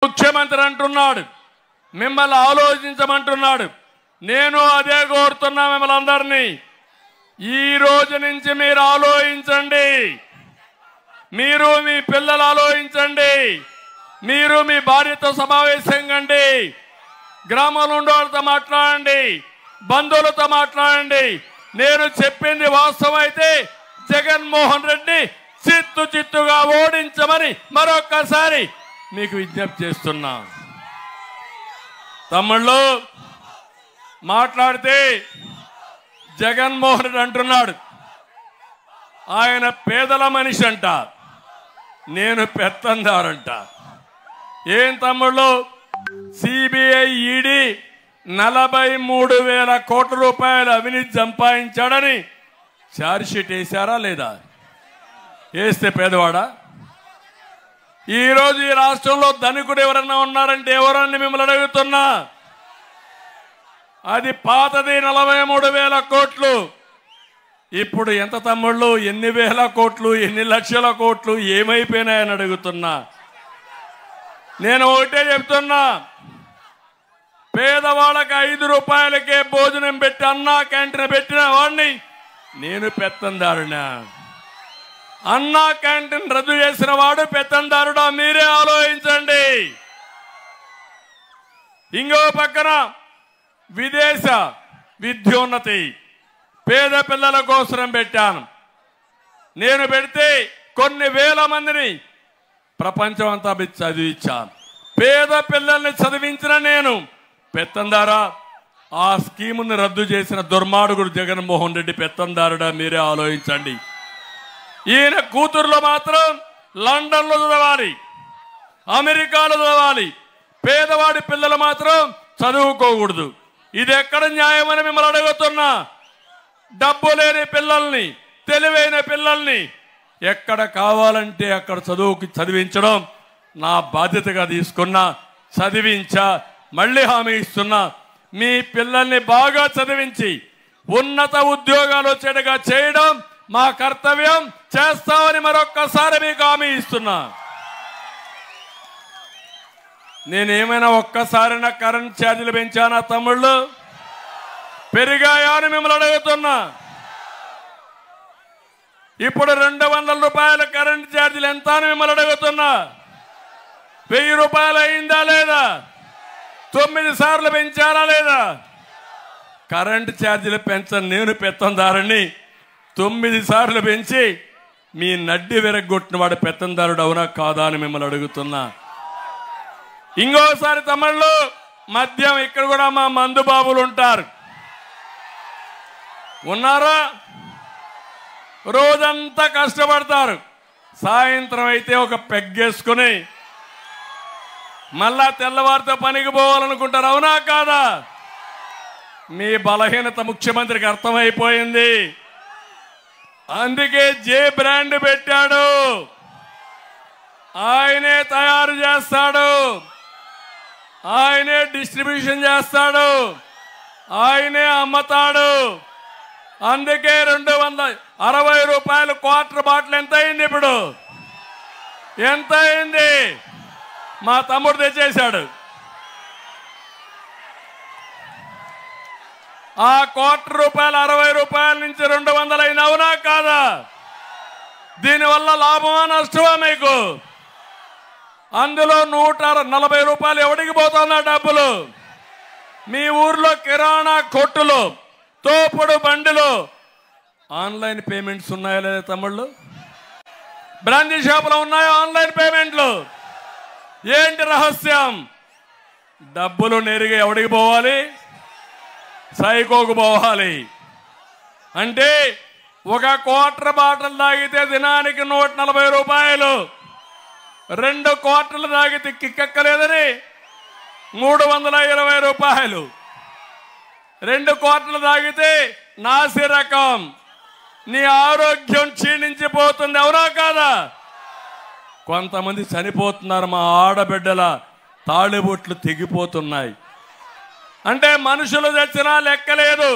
ముఖ్యమంత్రి అంటున్నాడు, మిమ్మల్ని ఆలోచించమంటున్నాడు. నేను అదే కోరుతున్నా మిమ్మల్ని అందరినీ. ఈ రోజు నుంచి మీరు ఆలోచించండి, మీరు మీ పిల్లలు ఆలోచించండి, మీరు మీ భార్యతో సమావేశం కండి, గ్రామంలో ఉండే వాళ్ళతో మాట్లాడండి, బంధువులతో మాట్లాడండి. నేను చెప్పింది వాస్తవం అయితే జగన్మోహన్ రెడ్డి చిత్తుగా ఓడించమని మరొక్కసారి మీకు విజ్ఞప్తి చేస్తున్నా. తమ్ముళ్ళు మాట్లాడితే జగన్మోహన్ రెడ్డి అంటున్నాడు ఆయన పేదల మనిషి అంట, నేను పెత్తందారంట. ఏం తమ్ముళ్ళు, సిబిఐ ఈడీ 43,000 కోట్ల రూపాయలు అవినీతి సంపాదించాడని ఛార్జ్షీట్ వేశారా లేదా? వేస్తే పేదవాడా? ఈరోజు ఈ రాష్ట్రంలో ధనికుడు ఎవరన్నా ఉన్నారంటే ఎవరన్నా మిమ్మల్ని అడుగుతున్నా. అది పాతది 43,000 కోట్లు. ఇప్పుడు ఎంత తమ్ముళ్ళు, ఎన్ని వేల కోట్లు, ఎన్ని లక్షల కోట్లు ఏమైపోయినాయని అడుగుతున్నా. నేను ఒకటే చెప్తున్నా, పేదవాళ్ళకి 5 రూపాయలకే భోజనం పెట్టి అన్నా క్యాంటీన్ పెట్టిన వాడిని నేను పెత్తందారునా? అన్నా క్యాంటీన్ రద్దు చేసిన వాడు పెత్తందారుడా? మీరే ఆలోచించండి. ఇంకో పక్కన విదేశ విద్యోన్నతి పేద పిల్లల కోసం పెట్టాను. నేను పెడితే కొన్ని వేల మందిని ప్రపంచం అంతా చదివించాను. పేద పిల్లల్ని చదివించిన నేను పెత్తందారా? ఆ స్కీముని రద్దు చేసిన దుర్మార్గుడు జగన్మోహన్ రెడ్డి పెత్తందారుడా? మీరే ఆలోచించండి. ఈయన కూతురులో మాత్రం లండన్లో చదవాలి, అమెరికాలో చదవాలి, పేదవాడి పిల్లలు మాత్రం చదువుకోకూడదు. ఇది ఎక్కడ న్యాయమని మిమ్మల్ని అడుగుతున్నా. డబ్బు లేని పిల్లల్ని, తెలివైన పిల్లల్ని ఎక్కడ కావాలంటే అక్కడ చదివించడం నా బాధ్యతగా తీసుకున్నా, చదివించా. మళ్ళీ హామీ ఇస్తున్నా, మీ పిల్లల్ని బాగా చదివించి ఉన్నత ఉద్యోగాలు వచ్చేట్టుగా చేయడం మా కర్తవ్యం. చేస్తామని మరొక్కసారి మీకు హామీ ఇస్తున్నా. నేనేమైనా ఒక్కసారైనా కరెంట్ ఛార్జీలు పెంచానా తమ్ముళ్ళు? పెరిగాయా అని మిమ్మల్ని అడుగుతున్నా. ఇప్పుడు 200 రూపాయల కరెంట్ ఛార్జీలు ఎంత అని మిమ్మల్ని అడుగుతున్నా. 1000 రూపాయలు అయిందా లేదా? 9 సార్లు పెంచారా లేదా? కరెంట్ ఛార్జీలు పెంచని నేను పెత్తందారుని 9 సార్లు పెంచి మీ నడ్డి విరగొట్టిన వాడు పెత్తందారుడు అవునా కాదా అని మిమ్మల్ని అడుగుతున్నా. ఇంకోసారి తమిళ్లో మద్యం, ఇక్కడ కూడా మా మందు బాబులు ఉంటారు, ఉన్నారా? రోజంతా కష్టపడతారు, సాయంత్రం అయితే ఒక పెగ్గేసుకుని మళ్ళా తెల్లవారితో పనికి పోవాలనుకుంటారు, అవునా కాదా? మీ బలహీనత ముఖ్యమంత్రికి అర్థమైపోయింది. అందుకే జే బ్రాండ్ పెట్టాడు. ఆయనే తయారు చేస్తాడు, ఆయనే డిస్ట్రిబ్యూషన్ చేస్తాడు, ఆయనే అమ్మతాడు. అందుకే 260 రూపాయలు క్వార్టర్ బాటిల్ ఎంత అయింది? ఇప్పుడు ఎంత అయింది? మా తమ్ముడు తెచ్చేశాడు. ఆ క్వార్టర్ రూపాయలు 60 రూపాయల నుంచి 200 అయింది, అవునా కాదా? దీనివల్ల లాభమా నష్టమా మీకు? అందులో 140 రూపాయలు ఎవడికి పోతుందా డబ్బులు? మీ ఊర్లో కిరాణా కొట్టులు, తోపుడు బండిలో ఆన్లైన్ పేమెంట్స్ ఉన్నాయా లేదా తమ్ముళ్ళు? బ్రాండీ షాపులో ఉన్నాయా ఆన్లైన్ పేమెంట్లు? ఏంటి రహస్యం? డబ్బులు నేరుగా ఎవడికి పోవాలి? సైకోకు పోవాలి. అంటే ఒక క్వార్టర్ బాటిల్ తాగితే దినానికి 140 రూపాయలు, 2 క్వార్టర్లు తాగితే కిక్కలేదని 320 రూపాయలు, 2 క్వార్టర్లు తాగితే నాసి రకం. నీ ఆరోగ్యం క్షీణించిపోతుంది, అవునా కాదా? కొంతమంది చనిపోతున్నారు, మా ఆడబిడ్డల తాళిబొట్లు తెగిపోతున్నాయి. అంటే మనుషులు తెచ్చినా లెక్కలేదు,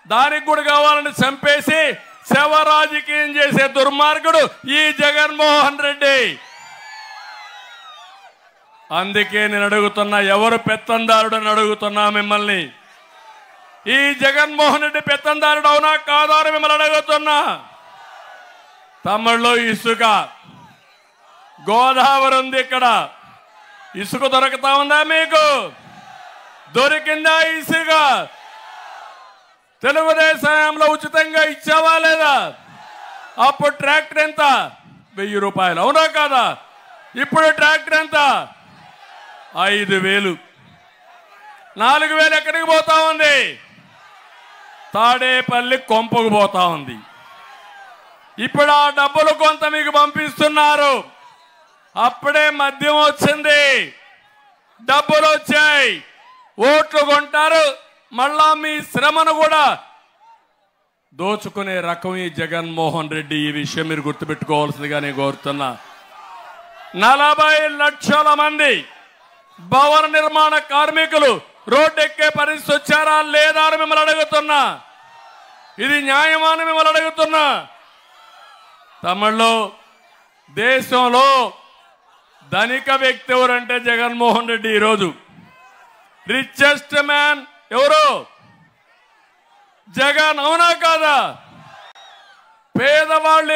దానికి కూడా కావాలని చంపేసి శవ రాజకీయం చేసే దుర్మార్గుడు ఈ జగన్మోహన్ రెడ్డి. అందుకే నేను అడుగుతున్నా, ఎవరు పెత్తందారుడు అని అడుగుతున్నా మిమ్మల్ని. ఈ జగన్మోహన్ రెడ్డి పెత్తందారుడు అవునా కాదా అని మిమ్మల్ని అడుగుతున్నా. తమిళలో ఇసుక, గోదావరి ఉంది, ఇక్కడ ఇసుక దొరుకుతా ఉందా? మీకు దొరికిందా ఇసుక? తెలుగుదేశంలో ఉచితంగా ఇచ్చావా లేదా? అప్పుడు ట్రాక్టర్ ఎంత? 1000 రూపాయలు, అవునా కాదా? ఇప్పుడు ట్రాక్టర్ ఎంత? 5000. 4000 ఎక్కడికి పోతా ఉంది? తాడేపల్లి కొంపకు పోతా ఉంది. ఇప్పుడు ఆ డబ్బులు కొంత మీకు పంపిస్తున్నారు. అప్పుడే మద్యం వచ్చింది, డబ్బులు వచ్చాయి, ఓట్లు కొంటారు, మళ్ళా మీ శ్రమను కూడా దోచుకునే రకం ఈ జగన్మోహన్ రెడ్డి. ఈ విషయం మీరు గుర్తుపెట్టుకోవాల్సిందిగా నేను కోరుతున్నా. 40 లక్షల మంది భవన నిర్మాణ కార్మికులు రోడ్డెక్కే పరిస్థితి వచ్చారా లేదా అని మిమ్మల్ని అడుగుతున్నా. ఇది న్యాయమా అని మిమ్మల్ని అడుగుతున్నా. తమిళలో దేశంలో ధనిక వ్యక్తి ఎవరంటే జగన్మోహన్ రెడ్డి. ఈరోజు రిచెస్ట్ మ్యాన్ ఎవరు? జగన్, అవునా కాదా? పేదవాళ్ళు